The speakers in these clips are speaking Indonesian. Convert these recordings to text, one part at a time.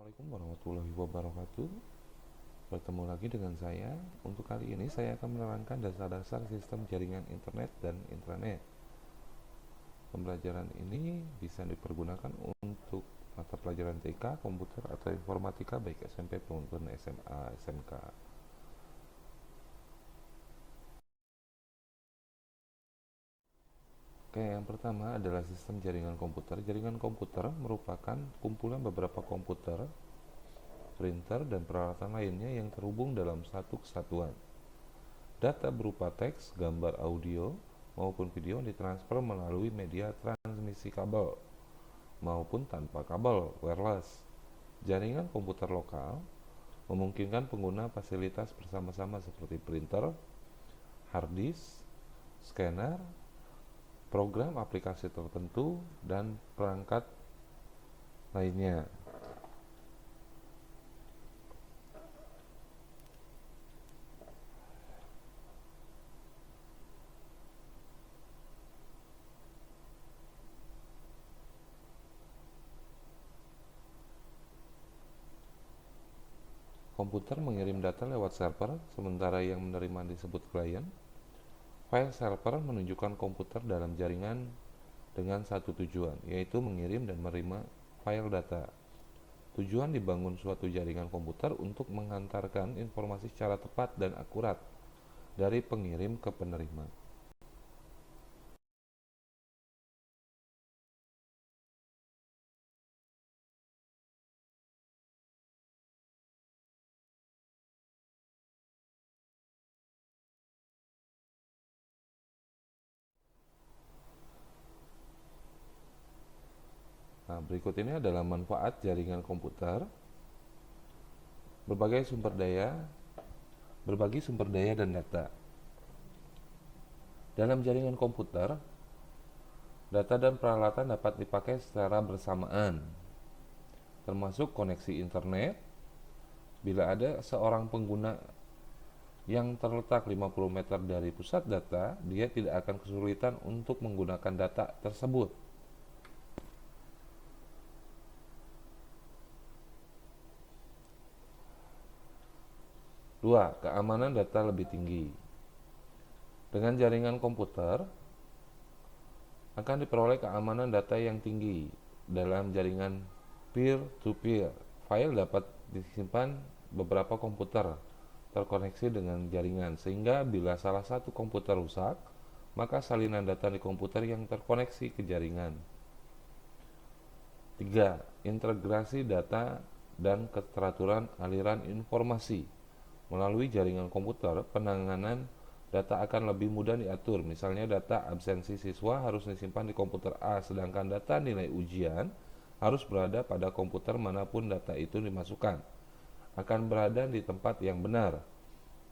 Assalamualaikum warahmatullahi wabarakatuh. Bertemu lagi dengan saya. Untuk kali ini saya akan menerangkan dasar-dasar sistem jaringan internet dan intranet. Pembelajaran ini bisa dipergunakan untuk mata pelajaran TK, komputer, atau informatika baik SMP maupun SMA, SMK. Oke, yang pertama adalah sistem jaringan komputer. Jaringan komputer merupakan kumpulan beberapa komputer, printer, dan peralatan lainnya yang terhubung dalam satu kesatuan. Data berupa teks, gambar, audio, maupun video ditransfer melalui media transmisi kabel maupun tanpa kabel wireless. Jaringan komputer lokal memungkinkan pengguna fasilitas bersama-sama seperti printer, hard disk, scanner, program aplikasi tertentu, dan perangkat lainnya. Komputer mengirim data lewat server, sementara yang menerima disebut klien. File server menunjukkan komputer dalam jaringan dengan satu tujuan, yaitu mengirim dan menerima file data. Tujuan dibangun suatu jaringan komputer untuk mengantarkan informasi secara tepat dan akurat dari pengirim ke penerima. Nah, berikut ini adalah manfaat jaringan komputer. Berbagi sumber daya dan data. Dalam jaringan komputer, data dan peralatan dapat dipakai secara bersamaan, termasuk koneksi internet. Bila ada seorang pengguna yang terletak 50 meter dari pusat data, dia tidak akan kesulitan untuk menggunakan data tersebut. 2. Keamanan data lebih tinggi. Dengan jaringan komputer akan diperoleh keamanan data yang tinggi. Dalam jaringan peer-to-peer, file dapat disimpan beberapa komputer terkoneksi dengan jaringan, sehingga bila salah satu komputer rusak, maka salinan data di komputer yang terkoneksi ke jaringan. 3. Integrasi data dan keteraturan aliran informasi. Melalui jaringan komputer, penanganan data akan lebih mudah diatur. Misalnya data absensi siswa harus disimpan di komputer A, sedangkan data nilai ujian harus berada pada komputer manapun data itu dimasukkan. Akan berada di tempat yang benar.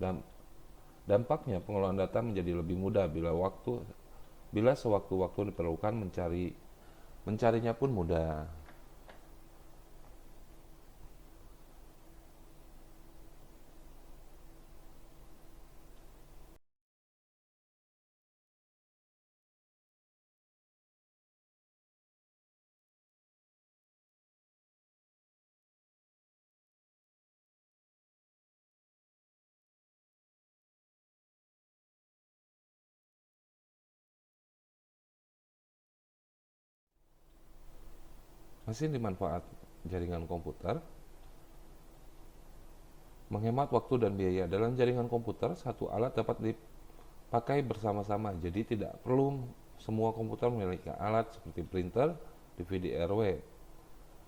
Dan dampaknya pengelolaan data menjadi lebih mudah bila sewaktu-waktu diperlukan mencarinya pun mudah. Masih dimanfaat jaringan komputer, menghemat waktu dan biaya. Dalam jaringan komputer, satu alat dapat dipakai bersama-sama, jadi tidak perlu semua komputer memiliki alat seperti printer, DVD-RW.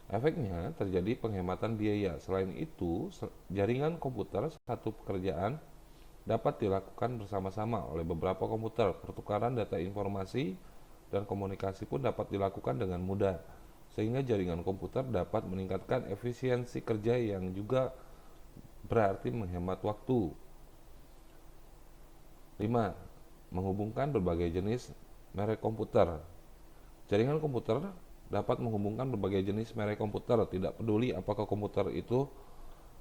Efeknya terjadi penghematan biaya. Selain itu, jaringan komputer satu pekerjaan dapat dilakukan bersama-sama oleh beberapa komputer. Pertukaran data informasi dan komunikasi pun dapat dilakukan dengan mudah, sehingga jaringan komputer dapat meningkatkan efisiensi kerja yang juga berarti menghemat waktu. 5. Menghubungkan berbagai jenis merek komputer. Jaringan komputer dapat menghubungkan berbagai jenis merek komputer, tidak peduli apakah komputer itu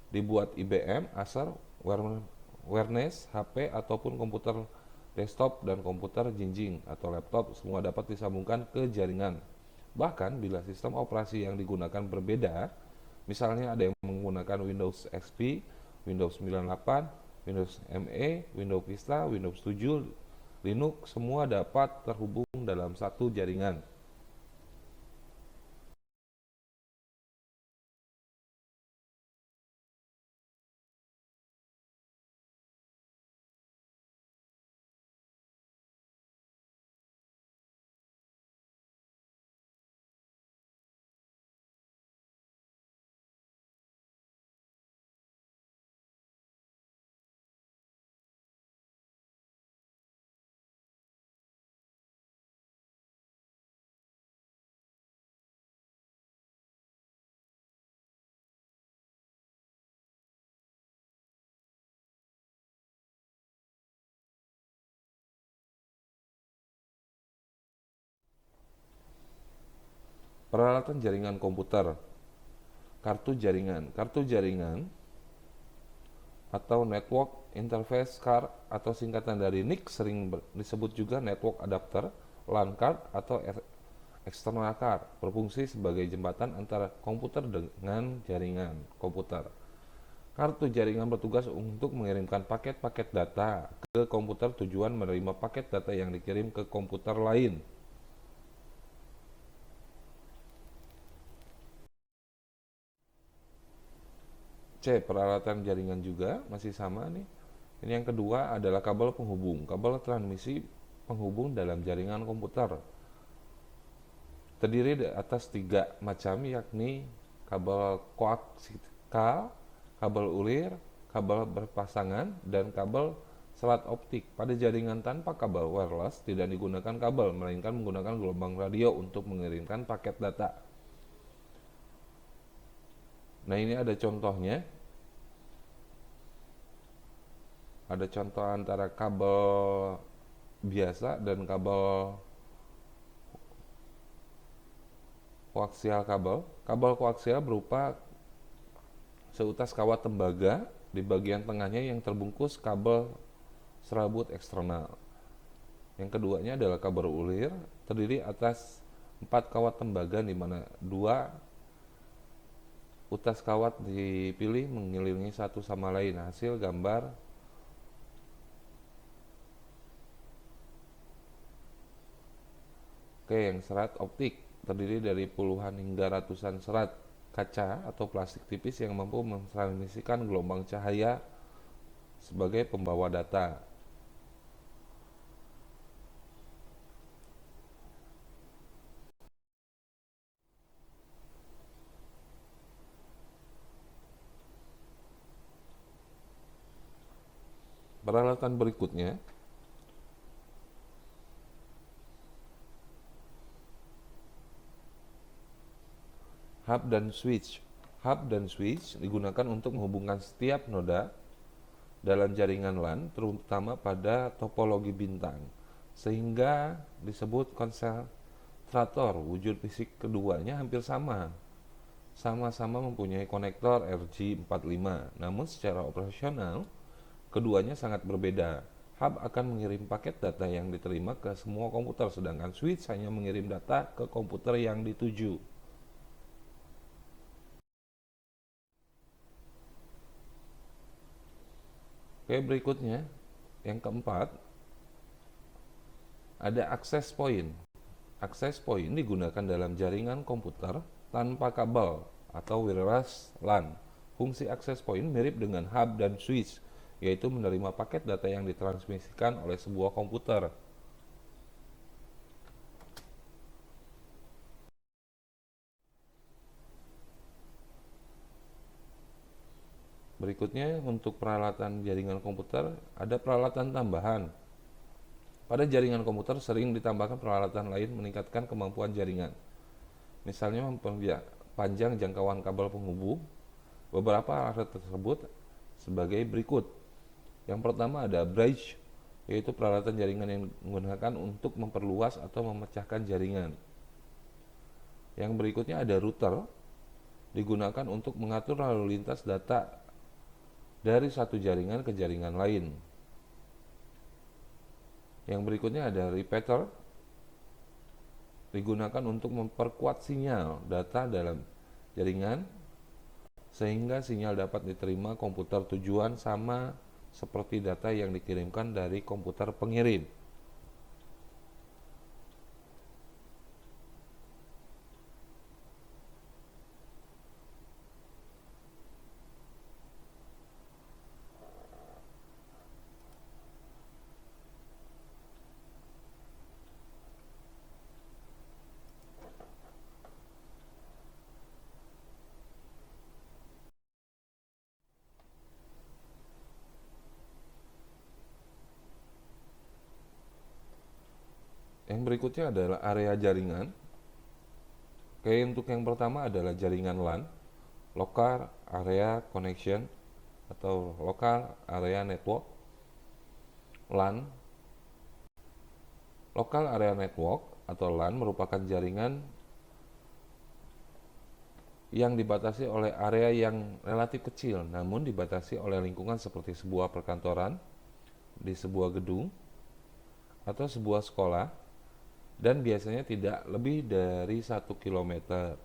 dibuat IBM, Acer, Werners, HP, ataupun komputer desktop dan komputer jinjing atau laptop, semua dapat disambungkan ke jaringan. Bahkan bila sistem operasi yang digunakan berbeda, Misalnya ada yang menggunakan Windows XP, Windows 98, Windows ME, Windows Vista, Windows 7, Linux, semua dapat terhubung dalam satu jaringan. Peralatan jaringan komputer, kartu jaringan. Kartu jaringan atau Network Interface Card atau singkatan dari NIC sering disebut juga Network Adapter, LAN card atau external card, berfungsi sebagai jembatan antara komputer dengan jaringan komputer. Kartu jaringan bertugas untuk mengirimkan paket-paket data ke komputer, tujuan menerima paket data yang dikirim ke komputer lain. C. Peralatan jaringan juga masih sama nih. Ini yang kedua adalah kabel penghubung. Kabel transmisi penghubung dalam jaringan komputer terdiri atas 3 macam, yakni kabel koaksial, kabel ulir, kabel berpasangan, dan kabel serat optik. Pada jaringan tanpa kabel wireless tidak digunakan kabel, melainkan menggunakan gelombang radio untuk mengirimkan paket data. Nah, ini ada contohnya. Ada contoh antara kabel biasa dan kabel koaksial kabel. Kabel koaksial berupa seutas kawat tembaga di bagian tengahnya yang terbungkus kabel serabut eksternal. Yang keduanya adalah kabel ulir, terdiri atas 4 kawat tembaga di mana 2 utas kawat dipilih mengelilingi satu sama lain. Hasil gambar yang serat optik terdiri dari puluhan hingga ratusan serat kaca atau plastik tipis yang mampu mentransmisikan gelombang cahaya sebagai pembawa data. Peralatan berikutnya hub dan switch. Hub dan switch digunakan untuk menghubungkan setiap noda dalam jaringan LAN, terutama pada topologi bintang, sehingga disebut konsentrator. Wujud fisik keduanya hampir sama. Sama-sama mempunyai konektor RJ45, namun secara operasional keduanya sangat berbeda. Hub akan mengirim paket data yang diterima ke semua komputer, sedangkan switch hanya mengirim data ke komputer yang dituju. Oke, berikutnya yang keempat ada access point. Access point digunakan dalam jaringan komputer tanpa kabel atau wireless LAN. Fungsi access point mirip dengan hub dan switch, yaitu menerima paket data yang ditransmisikan oleh sebuah komputer. Berikutnya, untuk peralatan jaringan komputer, ada peralatan tambahan. Pada jaringan komputer sering ditambahkan peralatan lain meningkatkan kemampuan jaringan. Misalnya memperpanjang jangkauan kabel penghubung. Beberapa alat tersebut sebagai berikut. Yang pertama ada bridge, yaitu peralatan jaringan yang digunakan untuk memperluas atau memecahkan jaringan. Yang berikutnya ada router, digunakan untuk mengatur lalu lintas data dari satu jaringan ke jaringan lain. Yang berikutnya ada repeater, digunakan untuk memperkuat sinyal data dalam jaringan sehingga sinyal dapat diterima komputer tujuan sama seperti data yang dikirimkan dari komputer pengirim. Yang berikutnya adalah area jaringan. Oke, untuk yang pertama adalah jaringan LAN, Local Area Connection atau Local Area Network. LAN, Local Area Network atau LAN merupakan jaringan yang dibatasi oleh area yang relatif kecil, namun dibatasi oleh lingkungan seperti sebuah perkantoran, di sebuah gedung, atau sebuah sekolah, dan biasanya tidak lebih dari 1 kilometer.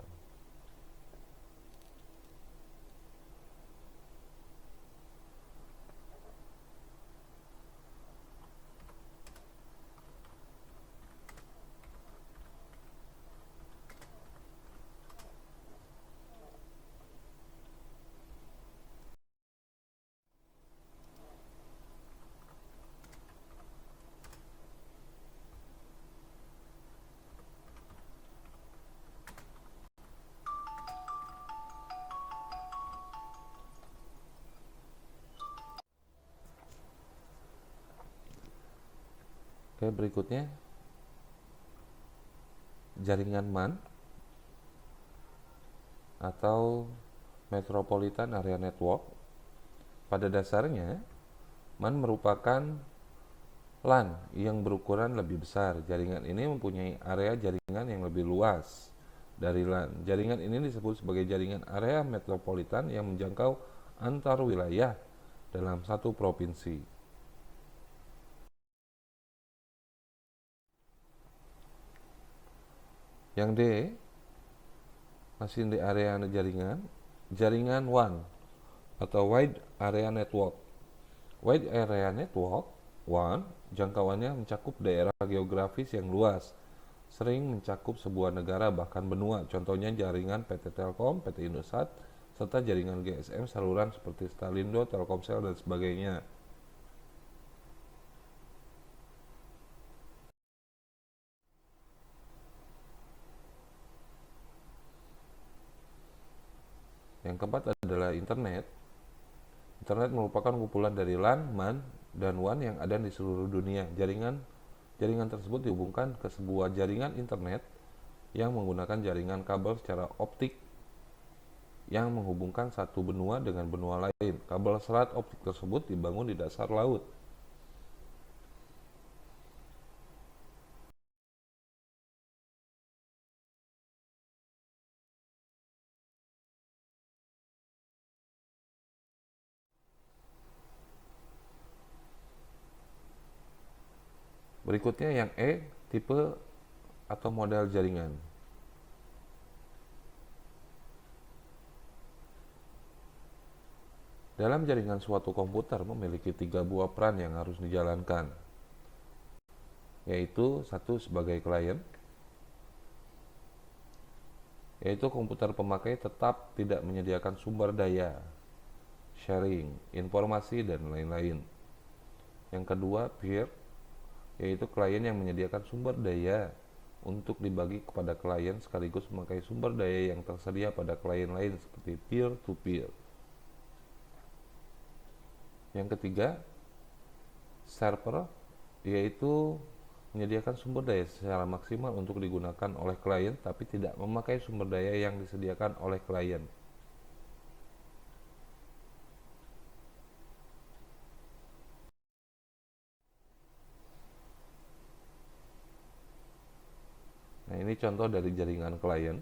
Oke, berikutnya jaringan MAN atau Metropolitan Area Network. Pada dasarnya, MAN merupakan LAN yang berukuran lebih besar. Jaringan ini mempunyai area jaringan yang lebih luas dari LAN. Jaringan ini disebut sebagai jaringan area metropolitan yang menjangkau antar wilayah dalam satu provinsi. Yang D, masih di area jaringan, jaringan WAN atau Wide Area Network. Wide Area Network WAN jangkauannya mencakup daerah geografis yang luas, sering mencakup sebuah negara bahkan benua. Contohnya jaringan PT Telkom, PT Indosat, serta jaringan GSM saluran seperti Starlindo, Telkomsel, dan sebagainya. Yang keempat adalah internet. Internet merupakan kumpulan dari LAN, MAN, dan WAN yang ada di seluruh dunia. Jaringan tersebut dihubungkan ke sebuah jaringan internet yang menggunakan jaringan kabel secara optik yang menghubungkan satu benua dengan benua lain. Kabel serat optik tersebut dibangun di dasar laut. Berikutnya yang E, tipe atau model jaringan. Dalam jaringan suatu komputer memiliki 3 buah peran yang harus dijalankan, yaitu satu sebagai klien, yaitu komputer pemakai tetap tidak menyediakan sumber daya, sharing, informasi, dan lain-lain. Yang kedua, peer, yaitu klien yang menyediakan sumber daya untuk dibagi kepada klien sekaligus memakai sumber daya yang tersedia pada klien lain seperti peer-to-peer. Yang ketiga, server, yaitu menyediakan sumber daya secara maksimal untuk digunakan oleh klien tapi tidak memakai sumber daya yang disediakan oleh klien. Nah, ini contoh dari jaringan klien.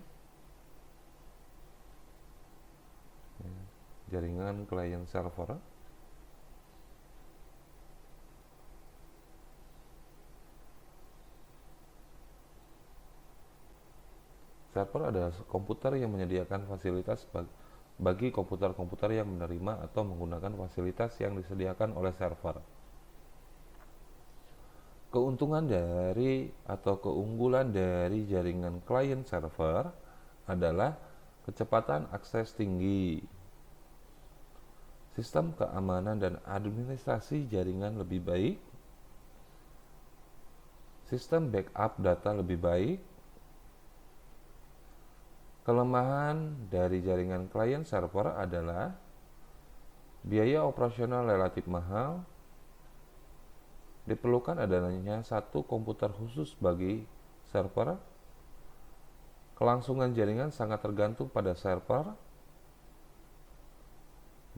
Jaringan klien server. Server adalah komputer yang menyediakan fasilitas bagi komputer-komputer yang menerima atau menggunakan fasilitas yang disediakan oleh server. Keuntungan dari atau keunggulan dari jaringan client server adalah kecepatan akses tinggi, sistem keamanan dan administrasi jaringan lebih baik, sistem backup data lebih baik. Kelemahan dari jaringan client server adalah biaya operasional relatif mahal, diperlukan adanya satu komputer khusus bagi server, kelangsungan jaringan sangat tergantung pada server,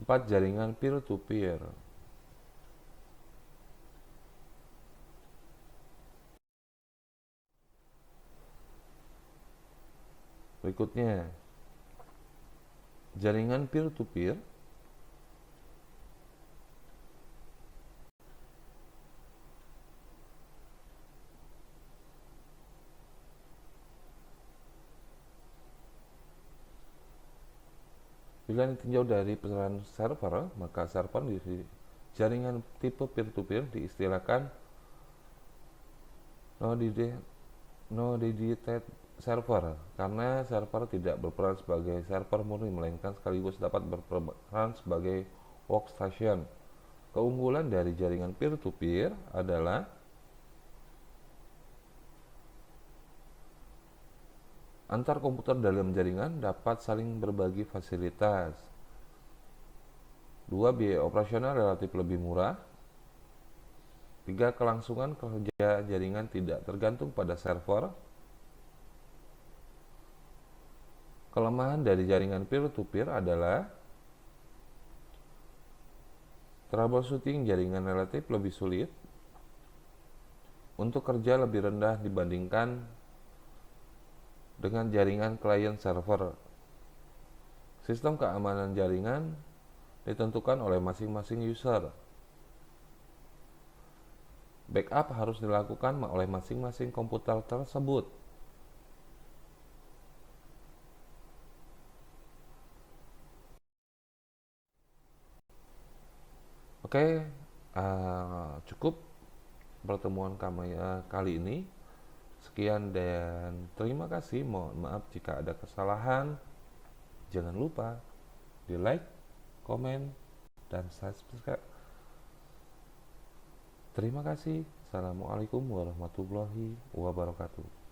4. Jaringan peer-to-peer. Berikutnya, jaringan peer-to-peer bila ditinjau dari peran server, maka server di jaringan tipe peer-to-peer diistilahkan no-dedicated server, karena server tidak berperan sebagai server murni melainkan sekaligus dapat berperan sebagai workstation. Keunggulan dari jaringan peer-to-peer adalah antar komputer dalam jaringan dapat saling berbagi fasilitas. 2. Biaya operasional relatif lebih murah. 3. Kelangsungan kerja jaringan tidak tergantung pada server. Kelemahan dari jaringan peer-to-peer adalah troubleshooting jaringan relatif lebih sulit, untuk kerja lebih rendah dibandingkan dengan jaringan client server. Sistem keamanan jaringan ditentukan oleh masing-masing user. Backup harus dilakukan oleh masing-masing komputer tersebut. Oke, cukup pertemuan kami kali ini. Sekian dan terima kasih. Mohon maaf jika ada kesalahan. Jangan lupa di like, komen, dan subscribe. Terima kasih. Assalamualaikum warahmatullahi wabarakatuh.